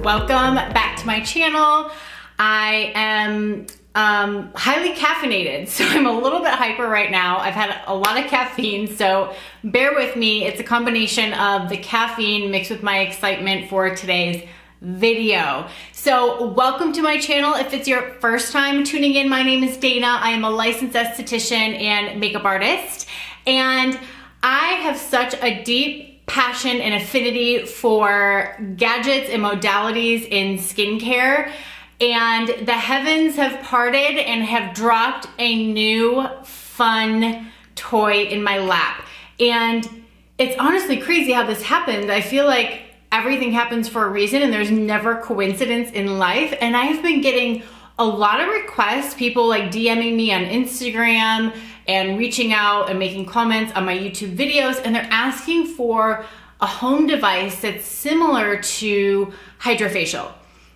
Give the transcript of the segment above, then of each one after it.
welcome back to my channel. I am highly caffeinated, so I'm a little bit hyper right now. I've had a lot of caffeine, so bear with me. It's a combination of the caffeine mixed with my excitement for today's video. So welcome to my channel. If it's your first time tuning in, my name is Dana. I am a licensed esthetician and makeup artist, and I have such a deep passion and affinity for gadgets and modalities in skincare, and the heavens have parted and have dropped a new fun toy in my lap. And it's honestly crazy how this happened. I feel like everything happens for a reason and there's never coincidence in life. And I have been getting a lot of requests, people like DMing me on Instagram and reaching out and making comments on my YouTube videos, and they're asking for a home device that's similar to HydraFacial.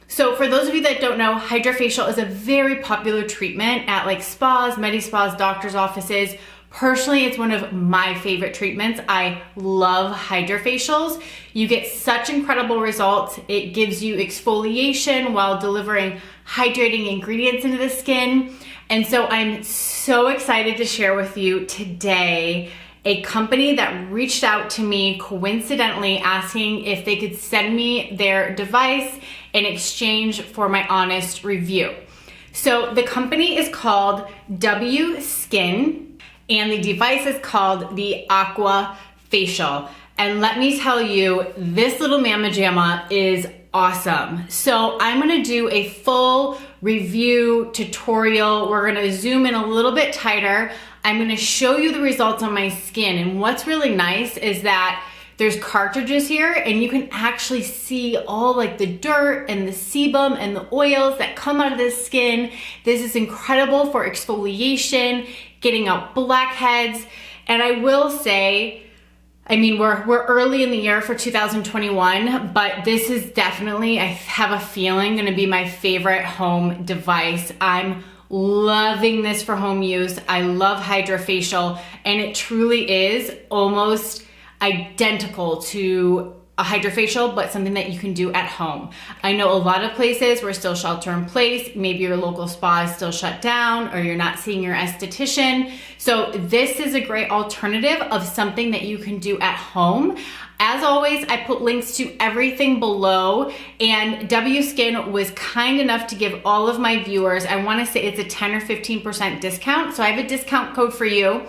So for those of you that don't know, HydraFacial is a very popular treatment at like spas, medi-spas, doctor's offices. Personally, it's one of my favorite treatments. I love HydraFacials. You get such incredible results. It gives you exfoliation while delivering hydrating ingredients into the skin. And so I'm so excited to share with you today a company that reached out to me coincidentally asking if they could send me their device in exchange for my honest review. So the company is called W Skin, and the device is called the Aqua Facial. And let me tell you, this little mamma jamma is awesome. So I'm gonna do a full review tutorial. We're gonna zoom in a little bit tighter. I'm gonna show you the results on my skin. And what's really nice is that there's cartridges here and you can actually see all like the dirt and the sebum and the oils that come out of the skin. This is incredible for exfoliation, getting out blackheads. And I will say, I mean, we're early in the year for 2021, but this is definitely, I have a feeling, gonna be my favorite home device. I'm loving this for home use. I love HydraFacial, and it truly is almost identical to a HydraFacial, but something that you can do at home. I know a lot of places we're still shelter in place. Maybe your local spa is still shut down or you're not seeing your esthetician. So this is a great alternative of something that you can do at home. As always, I put links to everything below, and W Skin was kind enough to give all of my viewers, I wanna say it's a 10 or 15% discount. So I have a discount code for you.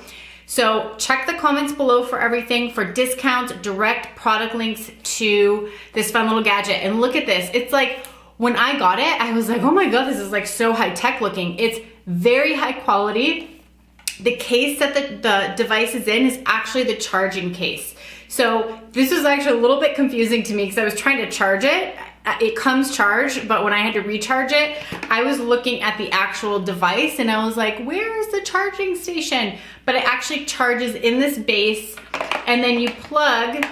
So check the comments below for everything, for discounts, direct product links to this fun little gadget. And look at this. It's like, when I got it, I was like, oh my God, this is like so high tech looking. It's very high quality. The case that the device is in is actually the charging case. So this was actually a little bit confusing to me because I was trying to charge it. It comes charged, but when I had to recharge it, I was looking at the actual device and I was like, where is the charging station? But it actually charges in this base, and then you plug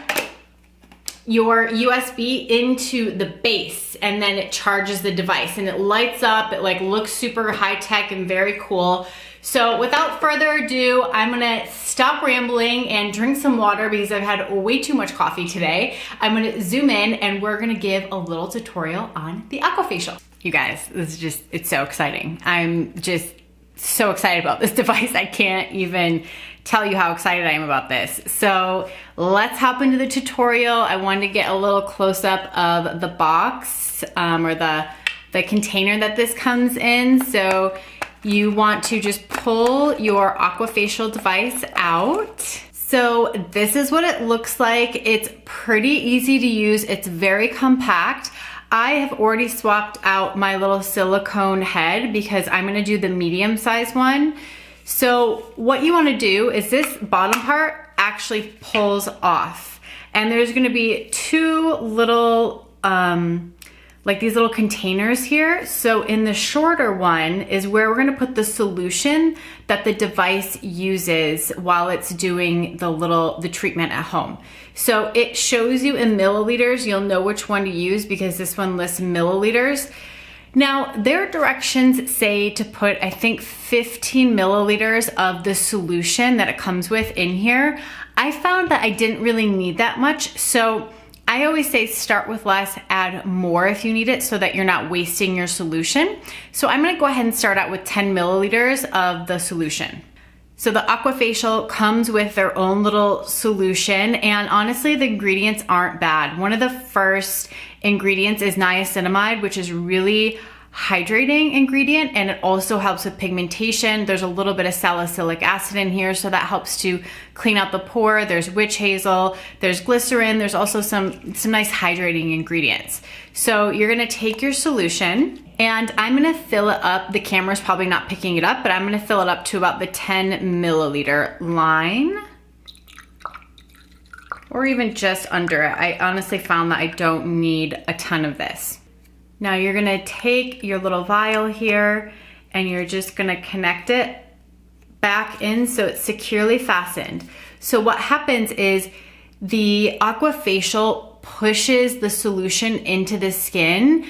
your USB into the base and then it charges the device and it lights up. It like looks super high tech and very cool. So without further ado, I'm gonna stop rambling and drink some water because I've had way too much coffee today. I'm gonna zoom in and we're gonna give a little tutorial on the Aqua Facial. You guys, this is just, it's so exciting. I'm just so excited about this device. I can't even tell you how excited I am about this. So let's hop into the tutorial. I wanted to get a little close up of the box or the container that this comes in. So you want to just pull your Aqua Facial device out. So this is what it looks like. It's pretty easy to use. It's very compact. I have already swapped out my little silicone head because I'm gonna do the medium size one. So what you wanna do is this bottom part actually pulls off. And there's gonna be two little, like these little containers here. So in the shorter one is where we're gonna put the solution that the device uses while it's doing the treatment at home. So it shows you in milliliters. You'll know which one to use because this one lists milliliters. Now, their directions say to put, I think, 15 milliliters of the solution that it comes with in here. I found that I didn't really need that much. So I always say start with less, add more if you need it so that you're not wasting your solution. So I'm gonna go ahead and start out with 10 milliliters of the solution. So the Aqua Facial comes with their own little solution, and honestly, the ingredients aren't bad. One of the first ingredients is niacinamide, which is really hydrating ingredient, and it also helps with pigmentation. There's a little bit of salicylic acid in here, so that helps to clean out the pore. There's witch hazel, there's glycerin, there's also some nice hydrating ingredients. So you're gonna take your solution, and I'm gonna fill it up. The camera's probably not picking it up, but I'm gonna fill it up to about the 10 milliliter line, or even just under it. I honestly found that I don't need a ton of this. Now you're gonna take your little vial here and you're just gonna connect it back in so it's securely fastened. So what happens is the Aqua Facial pushes the solution into the skin,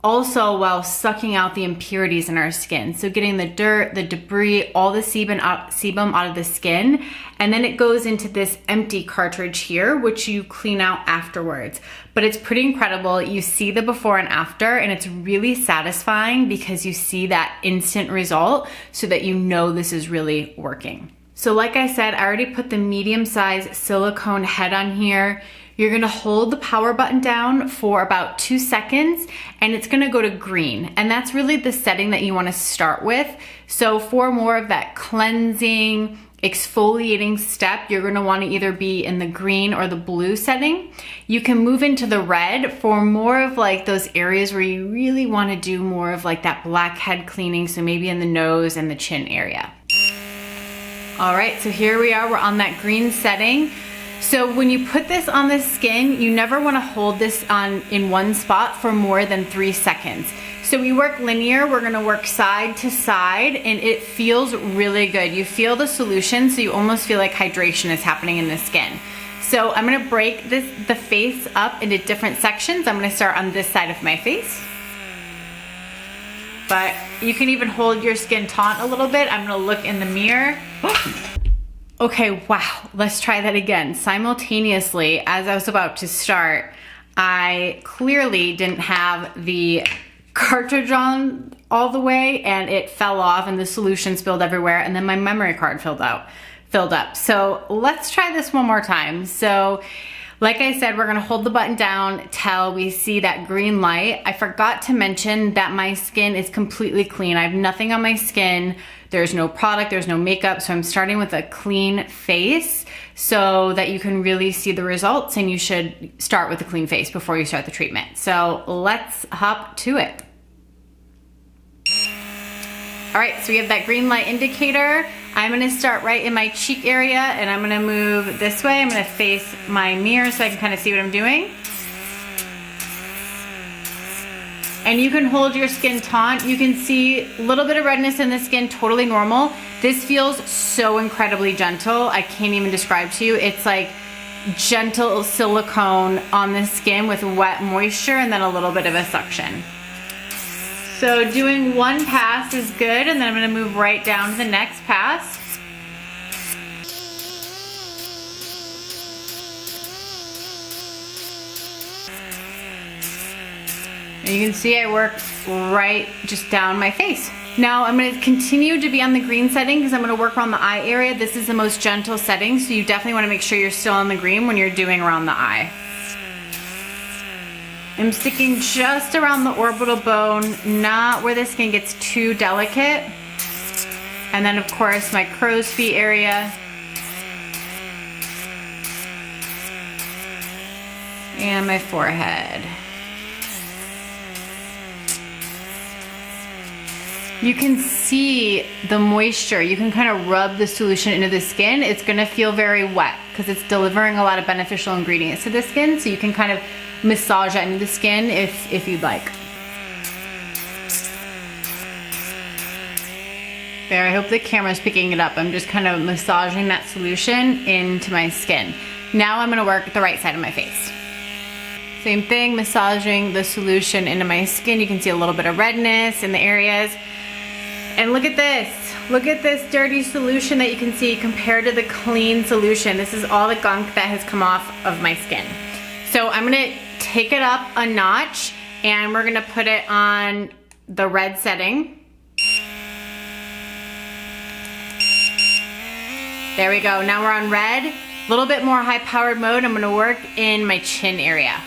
also while sucking out the impurities in our skin. So getting the dirt, the debris, all the sebum out of the skin, and then it goes into this empty cartridge here, which you clean out afterwards. But it's pretty incredible. You see the before and after, and it's really satisfying because you see that instant result so that you know this is really working. So like I said, I already put the medium-sized silicone head on here. You're gonna hold the power button down for about 2 seconds and it's gonna go to green. And that's really the setting that you wanna start with. So for more of that cleansing, exfoliating step, you're gonna wanna either be in the green or the blue setting. You can move into the red for more of like those areas where you really wanna do more of like that blackhead cleaning. So maybe in the nose and the chin area. All right, so here we are, we're on that green setting. So when you put this on the skin, you never wanna hold this on in one spot for more than 3 seconds. So we work linear, we're gonna work side to side, and it feels really good. You feel the solution, so you almost feel like hydration is happening in the skin. So I'm gonna break the face up into different sections. I'm gonna start on this side of my face. But you can even hold your skin taut a little bit. I'm gonna look in the mirror. Okay, wow, let's try that again. Simultaneously, as I was about to start, I clearly didn't have the cartridge on all the way and it fell off and the solution spilled everywhere and then my memory card filled up. So let's try this one more time. So like I said, we're gonna hold the button down till we see that green light. I forgot to mention that my skin is completely clean. I have nothing on my skin. There's no product, there's no makeup, so I'm starting with a clean face so that you can really see the results, and you should start with a clean face before you start the treatment. So let's hop to it. All right, so we have that green light indicator. I'm gonna start right in my cheek area and I'm gonna move this way. I'm gonna face my mirror so I can kind of see what I'm doing. And you can hold your skin taut. You can see a little bit of redness in the skin, totally normal. This feels so incredibly gentle. I can't even describe to you. It's like gentle silicone on the skin with wet moisture and then a little bit of a suction. So doing one pass is good, and then I'm gonna move right down to the next pass. And you can see I work right just down my face. Now I'm gonna continue to be on the green setting because I'm gonna work around the eye area. This is the most gentle setting, so you definitely wanna make sure you're still on the green when you're doing around the eye. I'm sticking just around the orbital bone, not where the skin gets too delicate. And then of course my crow's feet area. And my forehead. You can see the moisture. You can kind of rub the solution into the skin. It's gonna feel very wet because it's delivering a lot of beneficial ingredients to the skin, so you can kind of massage that into the skin if you'd like. There, I hope the camera's picking it up. I'm just kind of massaging that solution into my skin. Now I'm gonna work the right side of my face. Same thing, massaging the solution into my skin. You can see a little bit of redness in the areas. And look at this. Look at this dirty solution that you can see compared to the clean solution. This is all the gunk that has come off of my skin. So I'm gonna take it up a notch and we're gonna put it on the red setting. There we go, now we're on red. A little bit more high powered mode. I'm gonna work in my chin area.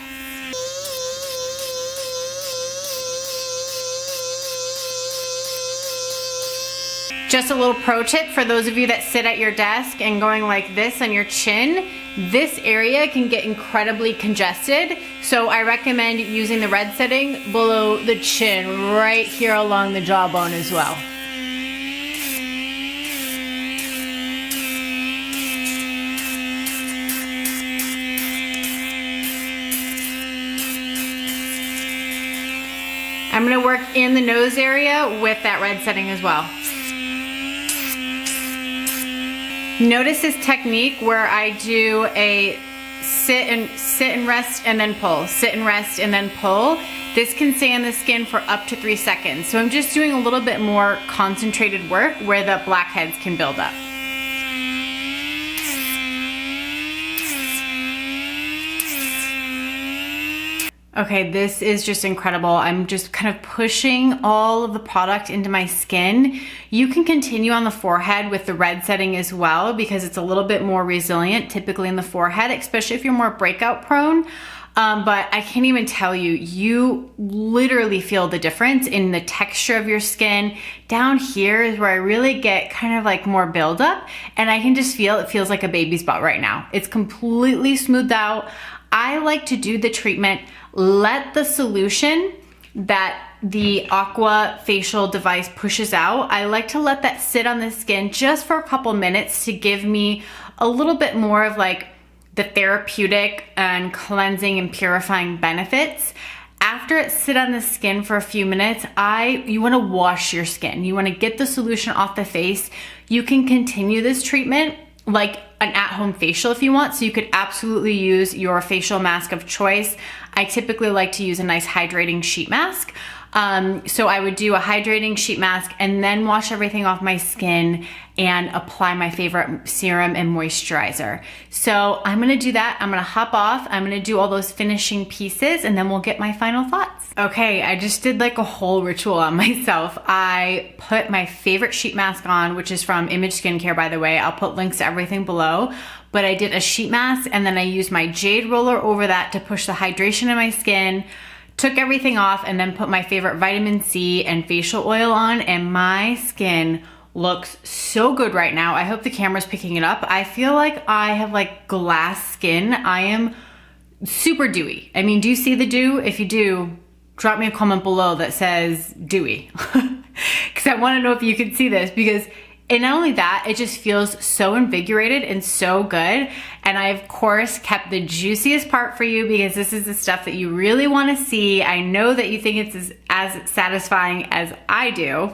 Just a little pro tip for those of you that sit at your desk and going like this on your chin, this area can get incredibly congested. So I recommend using the red setting below the chin, right here along the jawbone as well. I'm gonna work in the nose area with that red setting as well. Notice this technique where I do a sit and rest and then pull, sit and rest and then pull. This can stay on the skin for up to 3 seconds. So I'm just doing a little bit more concentrated work where the blackheads can build up. Okay, this is just incredible. I'm just kind of pushing all of the product into my skin. You can continue on the forehead with the red setting as well because it's a little bit more resilient typically in the forehead, especially if you're more breakout prone. But I can't even tell you, you literally feel the difference in the texture of your skin. Down here is where I really get kind of like more buildup, and I can just feel it feels like a baby spot right now. It's completely smoothed out. I like to do the treatment, let the solution that the Aqua Facial device pushes out, I like to let that sit on the skin just for a couple minutes to give me a little bit more of like the therapeutic and cleansing and purifying benefits. After it sit on the skin for a few minutes, you wanna wash your skin. You wanna get the solution off the face. You can continue this treatment like an at-home facial if you want, so you could absolutely use your facial mask of choice. I typically like to use a nice hydrating sheet mask. So I would do a hydrating sheet mask and then wash everything off my skin and apply my favorite serum and moisturizer. So I'm gonna do that. I'm gonna hop off. I'm gonna do all those finishing pieces and then we'll get my final thoughts. Okay, I just did like a whole ritual on myself. I put my favorite sheet mask on, which is from Image Skincare, by the way. I'll put links to everything below. But I did a sheet mask and then I used my jade roller over that to push the hydration in my skin. Took everything off and then put my favorite vitamin C and facial oil on, and my skin looks so good right now. I hope the camera's picking it up. I feel like I have like glass skin. I am super dewy. I mean, do you see the dew? If you do, drop me a comment below that says dewy. Because I want to know if you can see this, because and not only that, it just feels so invigorated and so good. And I, of course, kept the juiciest part for you because this is the stuff that you really want to see. I know that you think it's as satisfying as I do.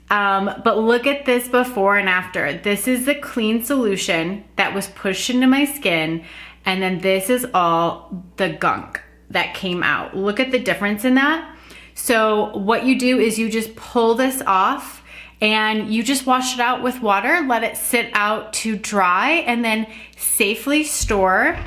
But look at this before and after. This is the clean solution that was pushed into my skin. And then this is all the gunk that came out. Look at the difference in that. So what you do is you just pull this off and you just wash it out with water, let it sit out to dry, and then safely store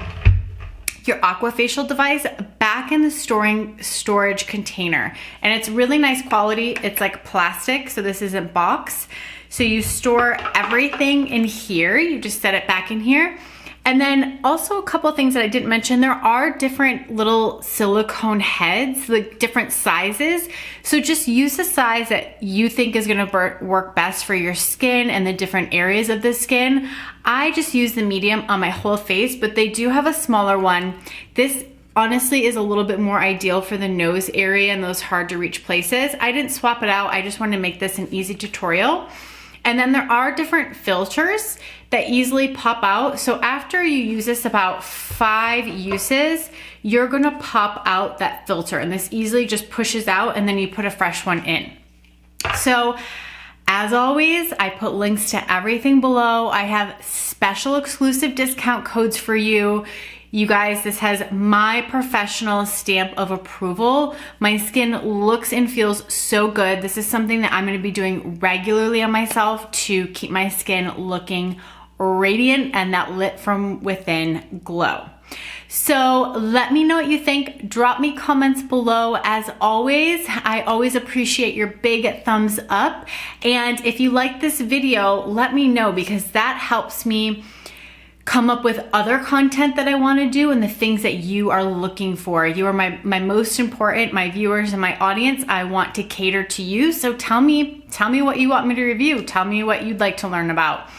your Aqua Facial device back in the storage container. And it's really nice quality. It's like plastic, so this isn't box. So you store everything in here. You just set it back in here. And then also a couple of things that I didn't mention, there are different little silicone heads, like different sizes. So just use the size that you think is gonna work best for your skin and the different areas of the skin. I just use the medium on my whole face, but they do have a smaller one. This honestly is a little bit more ideal for the nose area and those hard to reach places. I didn't swap it out. I just wanted to make this an easy tutorial. And then there are different filters that easily pop out. So after you use this about 5 uses, you're gonna pop out that filter, and this easily just pushes out and then you put a fresh one in. So as always, I put links to everything below. I have special exclusive discount codes for you. You guys, this has my professional stamp of approval. My skin looks and feels so good. This is something that I'm gonna be doing regularly on myself to keep my skin looking radiant and that lit from within glow. So let me know what you think. Drop me comments below. As always, I always appreciate your big thumbs up. And if you like this video, let me know, because that helps me come up with other content that I want to do and the things that you are looking for. You are my most important, my viewers and my audience. I want to cater to you. So tell me what you want me to review. Tell me what you'd like to learn about.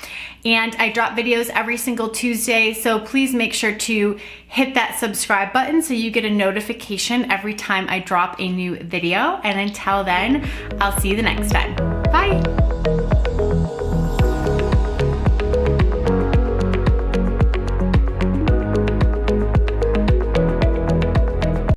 And I drop videos every single Tuesday, so please make sure to hit that subscribe button so you get a notification every time I drop a new video. And until then, I'll see you the next time. Bye.